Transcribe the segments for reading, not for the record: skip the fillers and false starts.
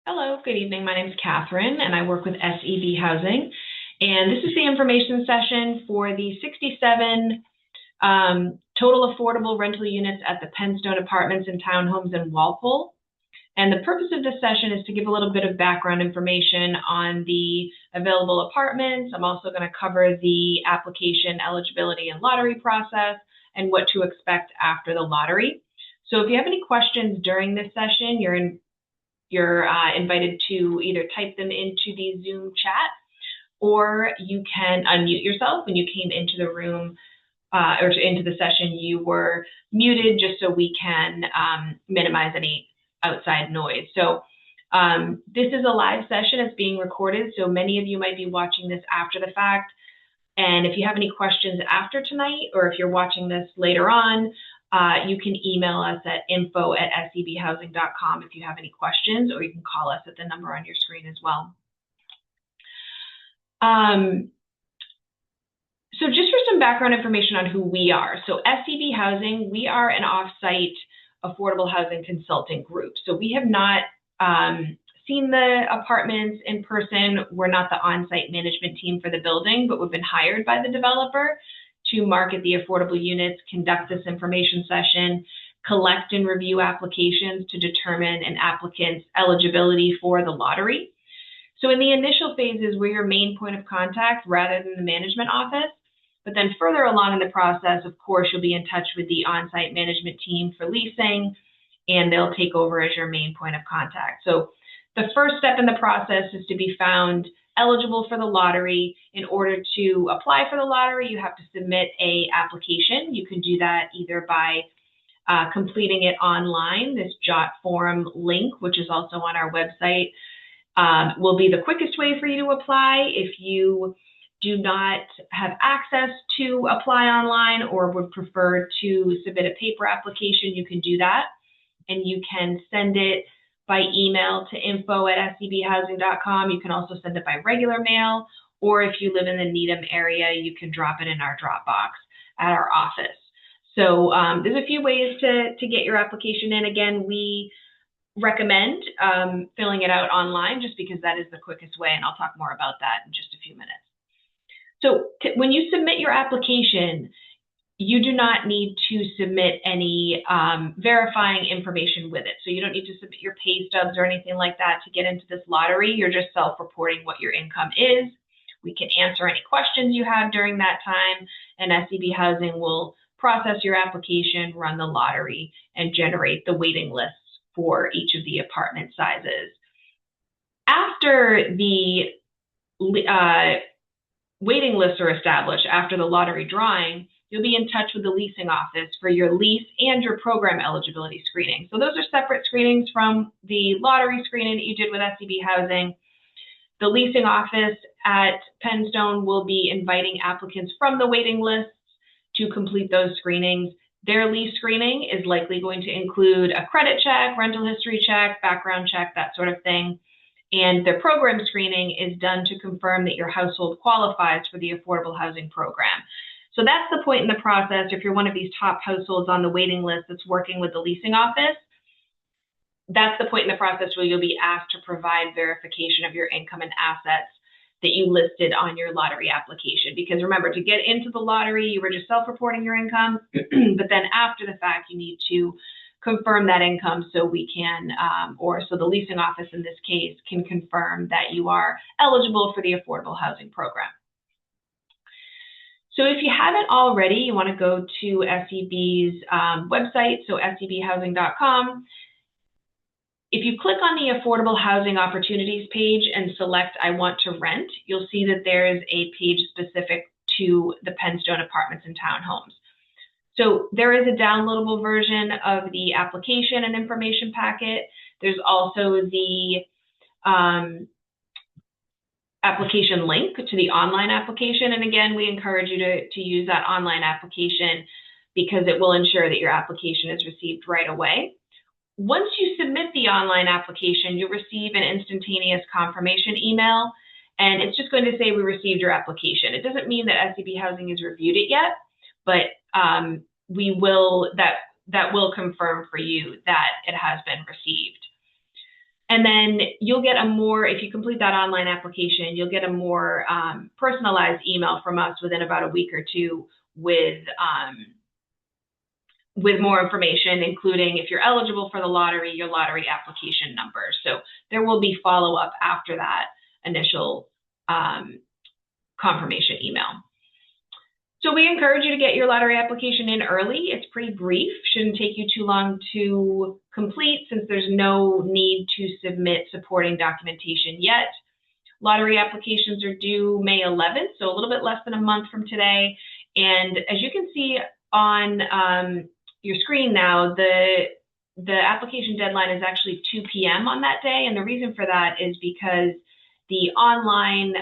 Hello, good evening. My name is Catherine, and I work with SEB Housing. And this is the information session for the 67 total affordable rental units at the Penstone Apartments and Townhomes in Walpole. And the purpose of this session is to give a little bit of background information on the available apartments. I'm also going to cover the application eligibility and lottery process and what to expect after the lottery. So if you have any questions during this session, you're invited to either type them into the Zoom chat, or you can unmute yourself. When you came into the room or into the session, you were muted just so we can minimize any outside noise. So this is a live session. It's being recorded, so many of you might be watching this after the fact. And if you have any questions after tonight, or if you're watching this later on, you can email us at info@sebhousing.com if you have any questions, or you can call us at the number on your screen as well. So just for some background information on who we are. So SEB Housing, we are an off-site affordable housing consulting group. So we have not seen the apartments in person. We're not the on-site management team for the building, but we've been hired by the developer to market the affordable units, conduct this information session, collect and review applications to determine an applicant's eligibility for the lottery. So in the initial phases, we're your main point of contact rather than the management office. But then further along in the process, of course, you'll be in touch with the on-site management team for leasing, and they'll take over as your main point of contact. So the first step in the process is to be found eligible for the lottery. In order to apply for the lottery, you have to submit an application. You can do that either by completing it online. This JOT form link, which is also on our website, will be the quickest way for you to apply. If you do not have access to apply online or would prefer to submit a paper application, you can do that. And you can send it by email to info@sebhousing.com. You can also send it by regular mail, or if you live in the Needham area, you can drop it in our Dropbox at our office. So there's a few ways to get your application in. Again, we recommend filling it out online just because that is the quickest way, and I'll talk more about that in just a few minutes. So when you submit your application, you do not need to submit any verifying information with it. So you don't need to submit your pay stubs or anything like that to get into this lottery. You're just self-reporting what your income is. We can answer any questions you have during that time, and SEB Housing will process your application, run the lottery, and generate the waiting lists for each of the apartment sizes. After the waiting lists are established, after the lottery drawing, you'll be in touch with the leasing office for your lease and your program eligibility screening. So those are separate screenings from the lottery screening that you did with SEB Housing. The leasing office at Penstone will be inviting applicants from the waiting lists to complete those screenings. Their lease screening is likely going to include a credit check, rental history check, background check, that sort of thing. And the program screening is done to confirm that your household qualifies for the affordable housing program. So that's the point in the process. If you're one of these top households on the waiting list that's working with the leasing office, that's the point in the process where you'll be asked to provide verification of your income and assets that you listed on your lottery application. Because remember, to get into the lottery, you were just self-reporting your income, but then after the fact, you need to confirm that income so we can, so the leasing office in this case can confirm that you are eligible for the affordable housing program. So if you haven't already, you want to go to SEB's website, so sebhousing.com. If you click on the Affordable Housing Opportunities page and select I want to rent, you'll see that there is a page specific to the Penstone Apartments and Townhomes. So there is a downloadable version of the application and information packet. There's also the application link to the online application. And again, we encourage you to use that online application because it will ensure that your application is received right away. Once you submit the online application, you'll receive an instantaneous confirmation email, and it's just going to say we received your application. It doesn't mean that SEB Housing has reviewed it yet, but that will confirm for you that it has been received. And then you'll get a more, if you complete that online application, you'll get a more personalized email from us within about a week or two with more information, including if you're eligible for the lottery, your lottery application number. So there will be follow-up after that initial confirmation email. So we encourage you to get your lottery application in early. It's pretty brief, shouldn't take you too long to complete since there's no need to submit supporting documentation yet. Lottery applications are due May 11th, so a little bit less than a month from today. And as you can see on your screen now, the application deadline is actually 2 p.m. on that day. And the reason for that is because the online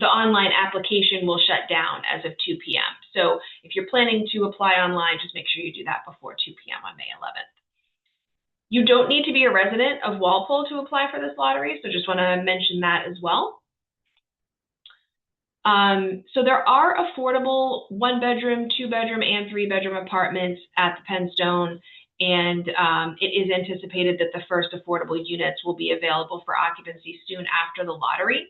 application will shut down as of 2 p.m. So if you're planning to apply online, just make sure you do that before 2 p.m. on May 11th. You don't need to be a resident of Walpole to apply for this lottery, so just want to mention that as well. So there are affordable 1-bedroom, 2-bedroom, and 3-bedroom apartments at the Penstone, and it is anticipated that the first affordable units will be available for occupancy soon after the lottery.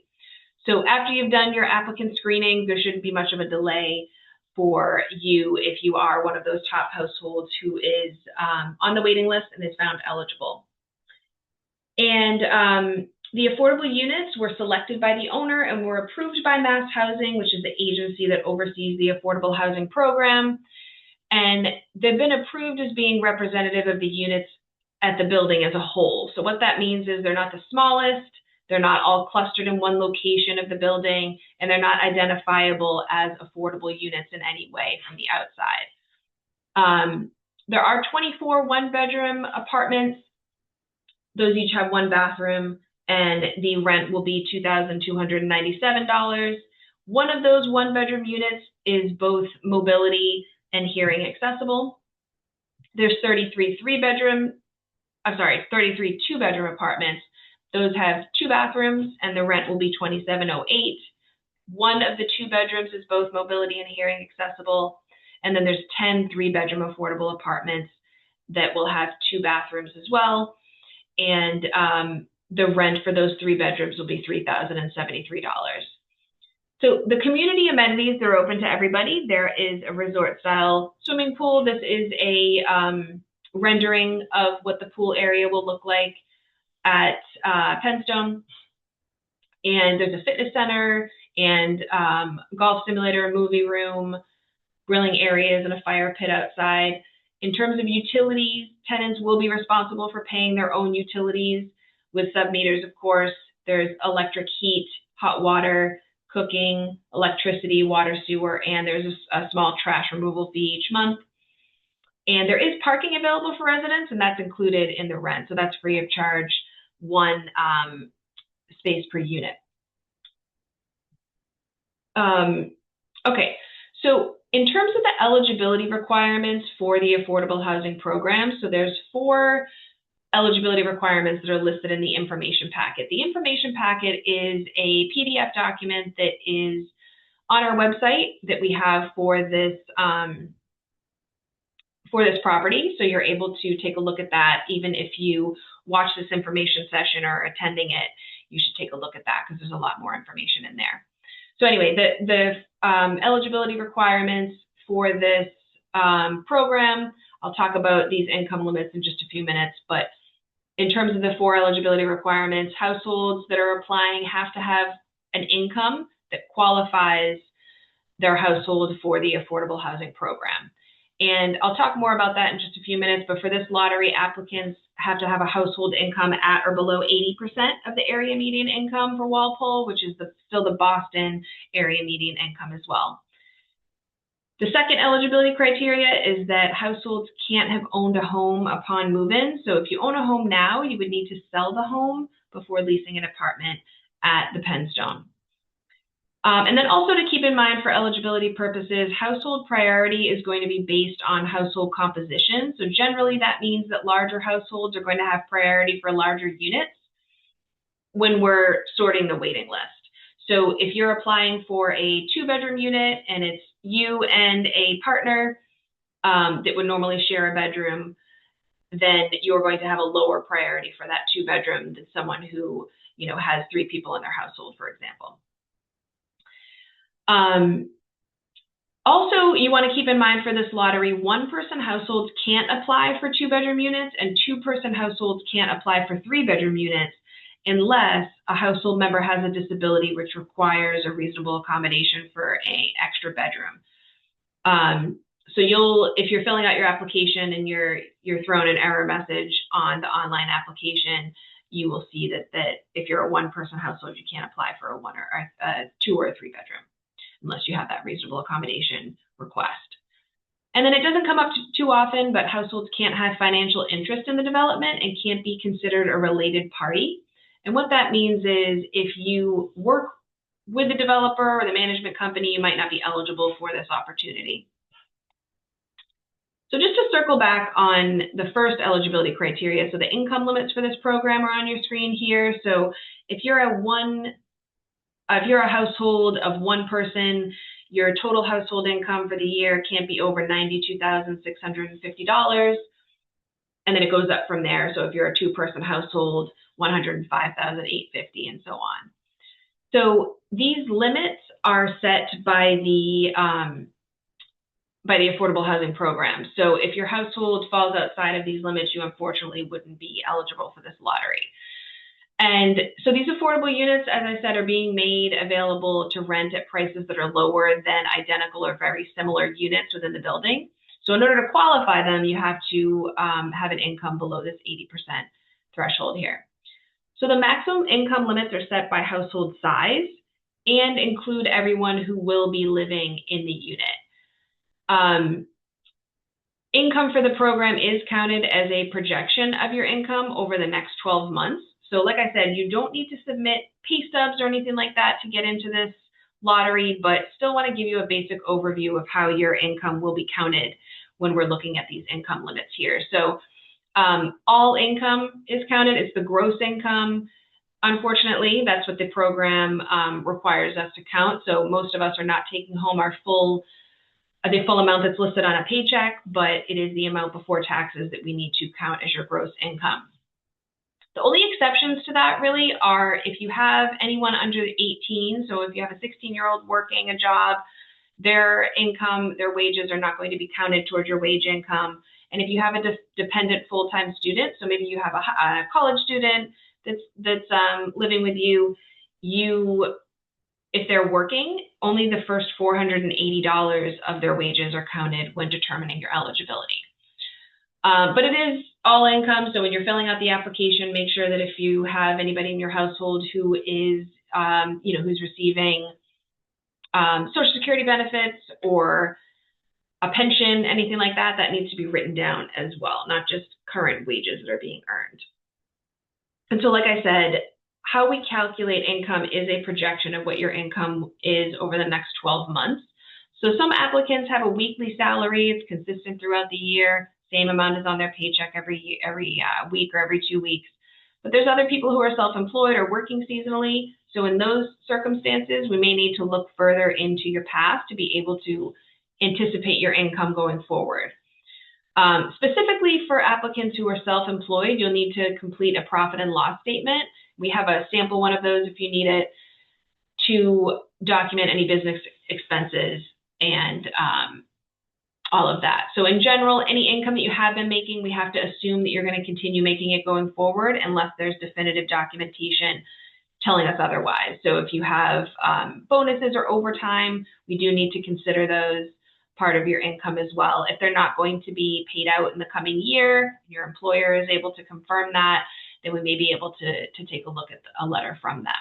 So after you've done your applicant screening, there shouldn't be much of a delay for you if you are one of those top households who is on the waiting list and is found eligible. And the affordable units were selected by the owner and were approved by Mass Housing, which is the agency that oversees the affordable housing program. And they've been approved as being representative of the units at the building as a whole. So what that means is they're not the smallest, they're not all clustered in one location of the building, and they're not identifiable as affordable units in any way from the outside. There are 24 1-bedroom apartments. Those each have 1 bathroom, and the rent will be $2,297. One of those 1-bedroom units is both mobility and hearing accessible. There's 33 2-bedroom apartments. Those have 2 bathrooms, and the rent will be $2,708. One of the 2 bedrooms is both mobility and hearing accessible, and then there's 10 3-bedroom affordable apartments that will have 2 bathrooms as well, and the rent for those 3 bedrooms will be $3,073. So the community amenities, they're open to everybody. There is a resort-style swimming pool. This is a rendering of what the pool area will look like at Penstone. And there's a fitness center and golf simulator, movie room, grilling areas, and a fire pit outside. In terms of utilities, tenants will be responsible for paying their own utilities with sub-meters, of course. There's electric heat, hot water, cooking, electricity, water, sewer, and there's a small trash removal fee each month. And there is parking available for residents, and that's included in the rent. So that's free of charge, 1 space per unit. Okay, so in terms of the eligibility requirements for the affordable housing program, so there's 4 eligibility requirements that are listed in the information packet. The information packet is a PDF document that is on our website that we have for this property. So you're able to take a look at that. Even if you watch this information session or attending it, you should take a look at that because there's a lot more information in there. So anyway, the eligibility requirements for this program, I'll talk about these income limits in just a few minutes, but in terms of the 4 eligibility requirements, households that are applying have to have an income that qualifies their household for the affordable housing program. And I'll talk more about that in just a few minutes, but for this lottery, applicants have to have a household income at or below 80% of the area median income for Walpole, which is still the Boston area median income as well. The second eligibility criteria is that households can't have owned a home upon move-in. So if you own a home now, you would need to sell the home before leasing an apartment at the Penstone. And then also to keep in mind for eligibility purposes, household priority is going to be based on household composition. So generally that means that larger households are going to have priority for larger units when we're sorting the waiting list. So if you're applying for a 2-bedroom unit and it's you and a partner that would normally share a bedroom, then you're going to have a lower priority for that 2-bedroom than someone who, has 3 people in their household, for example. Also, you want to keep in mind for this lottery, 1-person households can't apply for 2-bedroom units, and 2-person households can't apply for 3-bedroom units unless a household member has a disability which requires a reasonable accommodation for an extra bedroom. So if you're filling out your application and you're thrown an error message on the online application, you will see that if you're a 1-person household, you can't apply for a 2 or a 3-bedroom unless you have that reasonable accommodation request. And then it doesn't come up too often, but households can't have financial interest in the development and can't be considered a related party. And what that means is if you work with the developer or the management company, you might not be eligible for this opportunity. So just to circle back on the first eligibility criteria, so the income limits for this program are on your screen here. So if you're a household of 1 person, your total household income for the year can't be over $92,650, and then it goes up from there. So if you're a 2-person household, $105,850, and so on. So these limits are set by the affordable housing program. So if your household falls outside of these limits, you unfortunately wouldn't be eligible for this lottery. And so these affordable units, as I said, are being made available to rent at prices that are lower than identical or very similar units within the building. So in order to qualify them, you have to have an income below this 80% threshold here. So the maximum income limits are set by household size and include everyone who will be living in the unit. Income for the program is counted as a projection of your income over the next 12 months. So like I said, you don't need to submit pay stubs or anything like that to get into this lottery, but still want to give you a basic overview of how your income will be counted when we're looking at these income limits here. So all income is counted. It's the gross income. Unfortunately, that's what the program requires us to count. So most of us are not taking home the full amount that's listed on a paycheck, but it is the amount before taxes that we need to count as your gross income. The only exceptions to that really are if you have anyone under 18, so if you have a 16-year-old working a job, their income, their wages are not going to be counted towards your wage income. And if you have a dependent full-time student, so maybe you have a college student that's living with you, if they're working, only the first $480 of their wages are counted when determining your eligibility. But it is all income, so when you're filling out the application, make sure that if you have anybody in your household who is, who's receiving Social Security benefits or a pension, anything like that, that needs to be written down as well, not just current wages that are being earned. And so, like I said, how we calculate income is a projection of what your income is over the next 12 months. So some applicants have a weekly salary. It's consistent throughout the year. Same amount is on their paycheck every week or every 2 weeks. But there's other people who are self-employed or working seasonally. So in those circumstances, we may need to look further into your past to be able to anticipate your income going forward. Specifically for applicants who are self-employed, you'll need to complete a profit and loss statement. We have a sample one of those if you need it to document any business expenses and all of that. So in general, any income that you have been making, we have to assume that you're going to continue making it going forward unless there's definitive documentation telling us otherwise. So if you have bonuses or overtime, we do need to consider those part of your income as well. If they're not going to be paid out in the coming year, your employer is able to confirm that, then we may be able to take a look at a letter from them.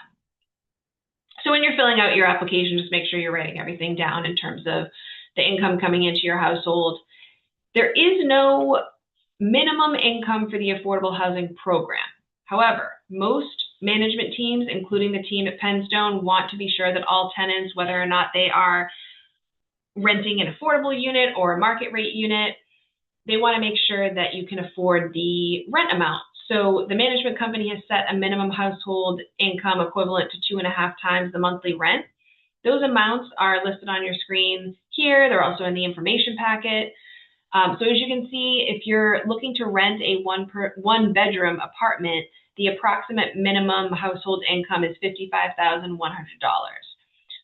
So when you're filling out your application, just make sure you're writing everything down in terms of the income coming into your household. There is no minimum income for the affordable housing program. However, most management teams, including the team at Penstone, want to be sure that all tenants, whether or not they are renting an affordable unit or a market rate unit, they want to make sure that you can afford the rent amount. So the management company has set a minimum household income equivalent to 2.5 times the monthly rent. Those amounts are listed on your screen here. They're also in the information packet. So as you can see, if you're looking to rent a one bedroom apartment, the approximate minimum household income is $55,100.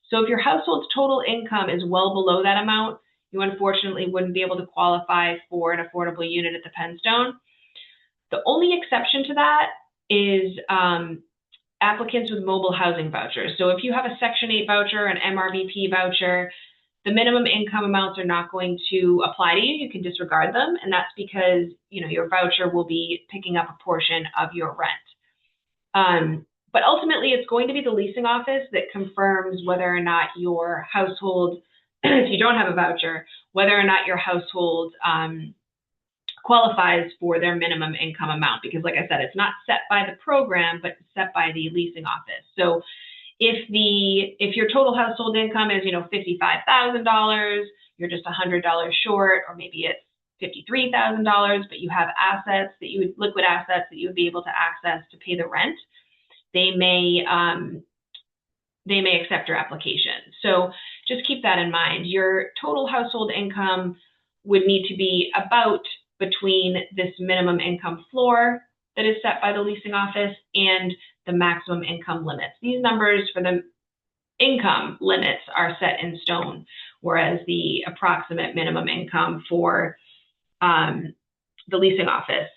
So if your household's total income is well below that amount, you unfortunately wouldn't be able to qualify for an affordable unit at the Penstone. The only exception to that is applicants with mobile housing vouchers. So if you have a Section 8 voucher, an MRVP voucher, the minimum income amounts are not going to apply to you. You can disregard them, and that's because your voucher will be picking up a portion of your rent. But ultimately, it's going to be the leasing office that confirms whether or not your household, if you don't have a voucher, whether or not your household qualifies for their minimum income amount. Because like I said, it's not set by the program, but set by the leasing office. So if your total household income is $55,000, you're just $100 short, or maybe it's $53,000, but you have liquid assets that you would be able to access to pay the rent, they may accept your application. So just keep that in mind. Your total household income would need to be about between this minimum income floor that is set by the leasing office and the maximum income limits. These numbers for the income limits are set in stone, whereas the approximate minimum income for the leasing office,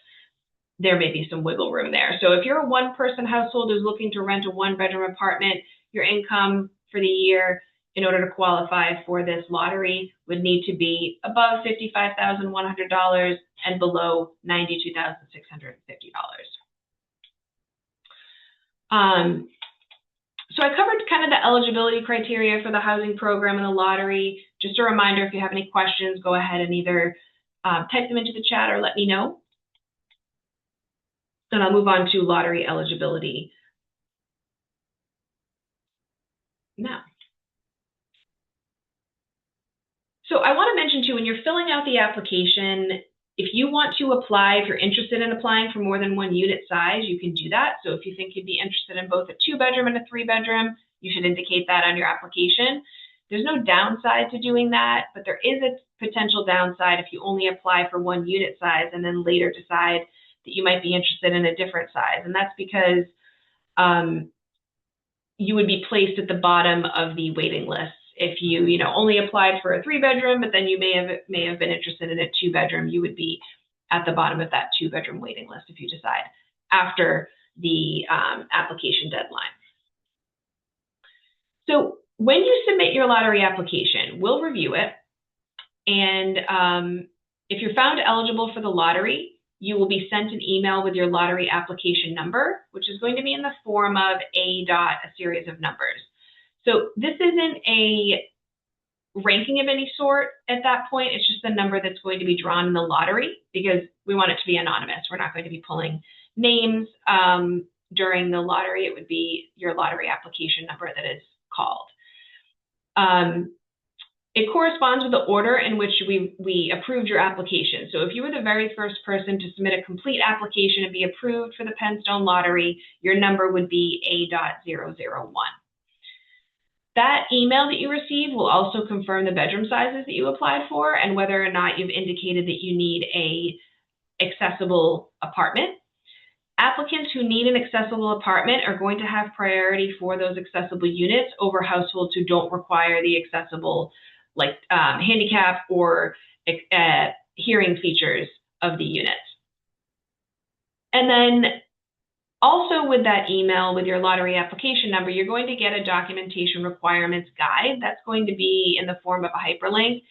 there may be some wiggle room there. So if you're a one-person household who's looking to rent a one-bedroom apartment, your income for the year in order to qualify for this lottery would need to be above $55,100 and below $92,650. So I covered kind of the eligibility criteria for the housing program and the lottery. Just a reminder, if you have any questions, go ahead and either type them into the chat or let me know. And I'll move on to lottery eligibility now. So I want to mention too, when you're filling out the application, if you want to apply, if you're interested in applying for more than one unit size, you can do that. So if you think you'd be interested in both a 2-bedroom and a 3-bedroom, you should indicate that on your application. There's no downside to doing that, but there is a potential downside if you only apply for one unit size and then later decide that you might be interested in a different size. And that's because you would be placed at the bottom of the waiting list. If you only applied for a 3-bedroom, but then you may have been interested in a 2-bedroom, you would be at the bottom of that 2-bedroom waiting list if you decide after the application deadline. So when you submit your lottery application, we'll review it. And if you're found eligible for the lottery, you will be sent an email with your lottery application number, which is going to be in the form of a series of numbers. So this isn't a ranking of any sort at that point. It's just the number that's going to be drawn in the lottery because we want it to be anonymous. We're not going to be pulling names during the lottery. It would be your lottery application number that is called. It corresponds with the order in which we approved your application. So if you were the very first person to submit a complete application and be approved for the Penstone lottery, your number would be A.001. That email that you receive will also confirm the bedroom sizes that you applied for and whether or not you've indicated that you need an accessible apartment. Applicants who need an accessible apartment are going to have priority for those accessible units over households who don't require the accessible handicap or hearing features of the unit. And then also with that email with your lottery application number, you're going to get a documentation requirements guide that's going to be in the form of a hyperlink.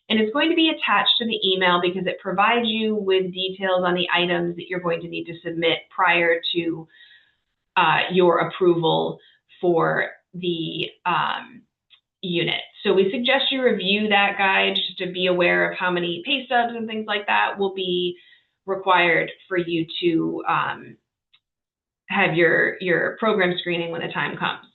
And it's going to be attached to the email because it provides you with details on the items that you're going to need to submit prior to your approval for the unit. So we suggest you review that guide just to be aware of how many pay stubs and things like that will be required for you to have your program screening when the time comes.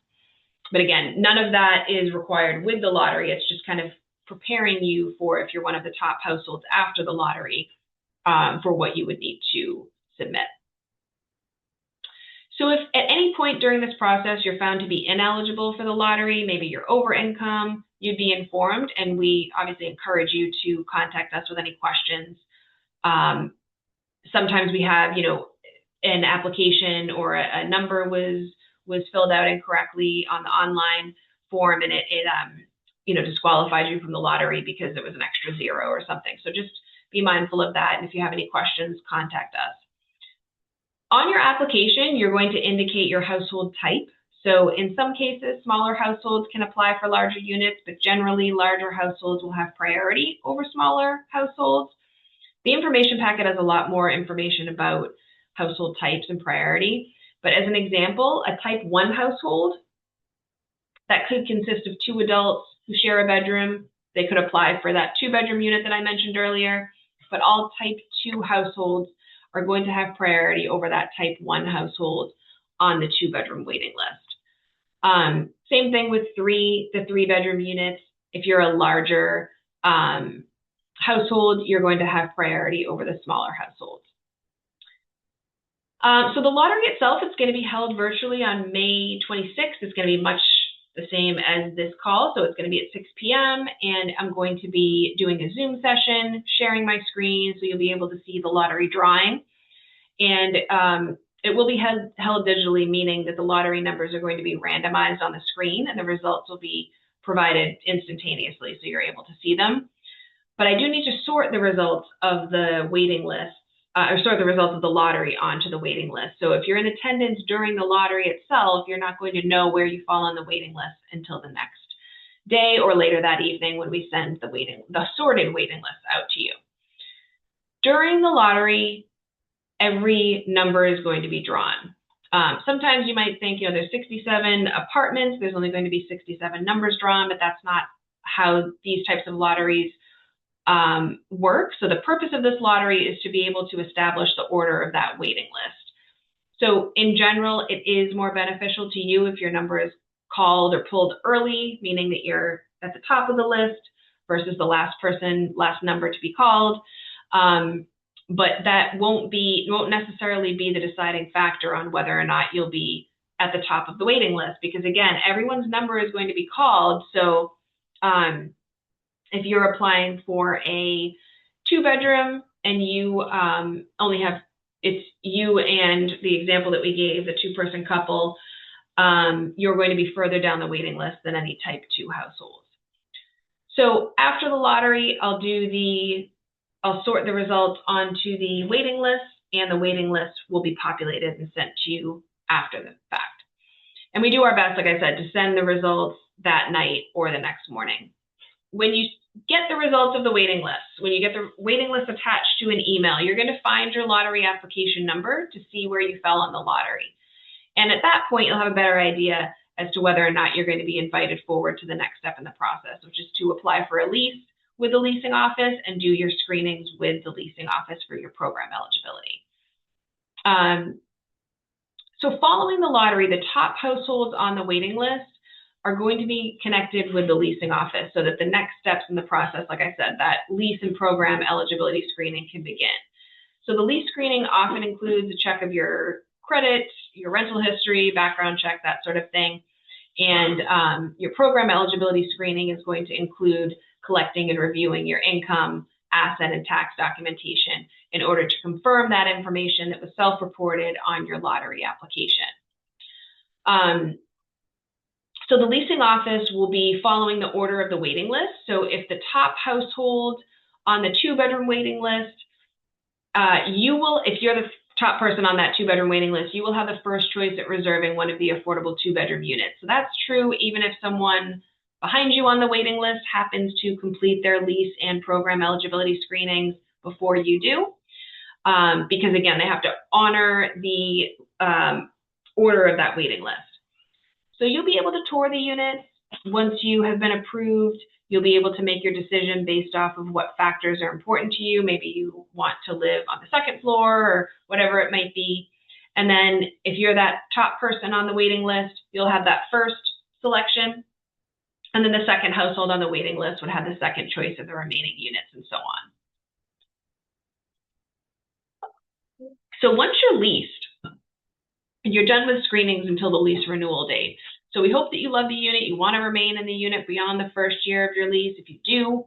But again, none of that is required with the lottery. It's just kind of preparing you for if you're one of the top households after the lottery for what you would need to submit. So if at any point during this process you're found to be ineligible for the lottery, maybe you're over income, you'd be informed, and we obviously encourage you to contact us with any questions. Sometimes we have, an application or a number was filled out incorrectly on the online form, and it disqualified you from the lottery because it was an extra zero or something. So just be mindful of that, and if you have any questions, contact us. On your application, you're going to indicate your household type. So in some cases, smaller households can apply for larger units, but generally larger households will have priority over smaller households. The information packet has a lot more information about household types and priority. But as an example, a type 1 household that could consist of 2 adults who share a bedroom, they could apply for that 2-bedroom unit that I mentioned earlier. But all type 2 households are going to have priority over that type 1 household on the 2-bedroom waiting list. Same thing with the 3-bedroom units. If you're a larger household, you're going to have priority over the smaller households. So the lottery itself is going to be held virtually on May 26th. It's going to be much the same as this call. So it's going to be at 6 p.m. and I'm going to be doing a Zoom session, sharing my screen, so you'll be able to see the lottery drawing. And it will be held digitally, meaning that the lottery numbers are going to be randomized on the screen and the results will be provided instantaneously, so you're able to see them. But I do need to sort the results of the waiting list, or sort the results of the lottery onto the waiting list. So if you're in attendance during the lottery itself, you're not going to know where you fall on the waiting list until the next day or later that evening when we send the sorted waiting list out to you. During the lottery, every number is going to be drawn. Sometimes you might think, there's 67 apartments, there's only going to be 67 numbers drawn, but that's not how these types of lotteries work. So the purpose of this lottery is to be able to establish the order of that waiting list. So in general, it is more beneficial to you if your number is called or pulled early, meaning that you're at the top of the list versus the last number to be called. But that won't necessarily be the deciding factor on whether or not you'll be at the top of the waiting list, because again, everyone's number is going to be called. So if you're applying for a 2-bedroom and you only have, it's you and the example that we gave, the 2-person couple, you're going to be further down the waiting list than any type 2 households. So after the lottery, I'll sort the results onto the waiting list, and the waiting list will be populated and sent to you after the fact. And we do our best, like I said, to send the results that night or the next morning. When you get the results of the waiting list, when you get the waiting list attached to an email, you're going to find your lottery application number to see where you fell on the lottery. And at that point, you'll have a better idea as to whether or not you're going to be invited forward to the next step in the process, which is to apply for a lease with the leasing office and do your screenings with the leasing office for your program eligibility. So following the lottery, the top households on the waiting list are going to be connected with the leasing office so that the next steps in the process, like I said, that lease and program eligibility screening can begin. So the lease screening often includes a check of your credit, your rental history, background check, that sort of thing. And your program eligibility screening is going to include collecting and reviewing your income, asset, and tax documentation in order to confirm that information that was self-reported on your lottery application. So the leasing office will be following the order of the waiting list. So if the top household on the 2-bedroom waiting list, if you're the top person on that 2-bedroom waiting list, you will have the first choice at reserving one of the affordable 2-bedroom units. So that's true even if someone behind you on the waiting list happens to complete their lease and program eligibility screenings before you do, because again, they have to honor the order of that waiting list. So you'll be able to tour the units. Once you have been approved, you'll be able to make your decision based off of what factors are important to you. Maybe you want to live on the 2nd floor or whatever it might be. And then if you're that top person on the waiting list, you'll have that first selection. And then the second household on the waiting list would have the second choice of the remaining units and so on. So once you're leased, and you're you're done with screenings until the lease renewal date. So we hope that you love the unit, you want to remain in the unit beyond the first year of your lease. If you do,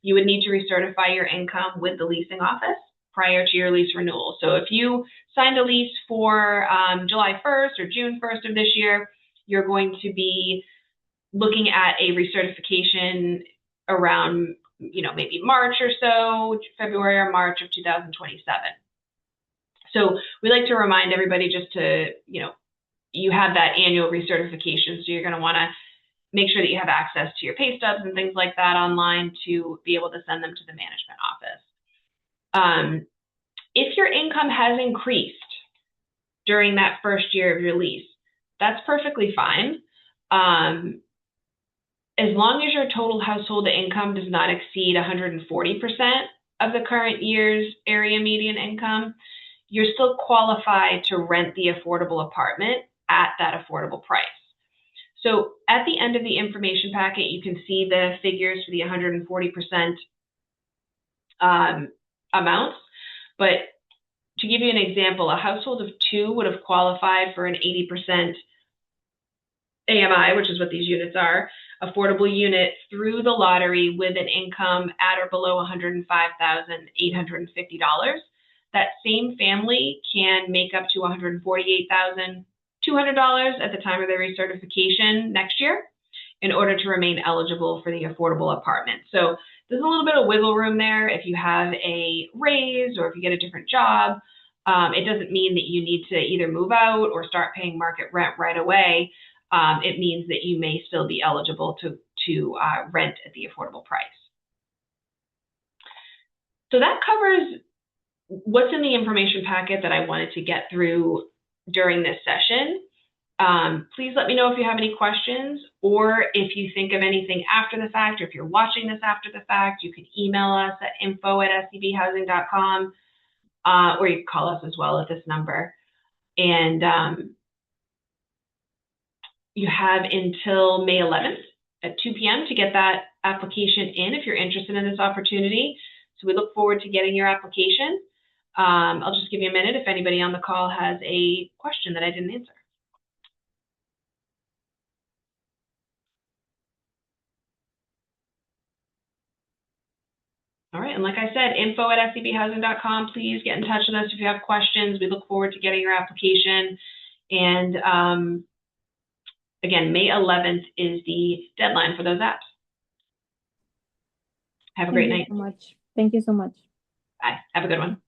you would need to recertify your income with the leasing office prior to your lease renewal. So if you signed a lease for July 1st or June 1st of this year, you're going to be looking at a recertification around, maybe March or so, February or March of 2027. So we like to remind everybody just to, you have that annual recertification. So you're going to want to make sure that you have access to your pay stubs and things like that online to be able to send them to the management office. If your income has increased during that first year of your lease, that's perfectly fine. As long as your total household income does not exceed 140% of the current year's area median income, you're still qualified to rent the affordable apartment at that affordable price. So at the end of the information packet, you can see the figures for the 140% amounts. But to give you an example, a household of 2 would have qualified for an 80% AMI, which is what these units are, affordable unit through the lottery with an income at or below $105,850. That same family can make up to $148,200 at the time of their recertification next year in order to remain eligible for the affordable apartment. So there's a little bit of wiggle room there. If you have a raise or if you get a different job, it doesn't mean that you need to either move out or start paying market rent right away. It means that you may still be eligible to rent at the affordable price. So that covers what's in the information packet that I wanted to get through during this session. Please let me know if you have any questions, or if you think of anything after the fact, or if you're watching this after the fact, you can email us at info@scbhousing.com, or you can call us as well at this number. And you have until May 11th at 2 p.m. to get that application in if you're interested in this opportunity. So we look forward to getting your application. I'll just give you a minute if anybody on the call has a question that I didn't answer. All right, and like I said, info@scbhousing.com. Please get in touch with us if you have questions. We look forward to getting your application. And again, May 11th is the deadline for those apps. Have a great night. Thank you so much. Thank you so much. Bye. Have a good one.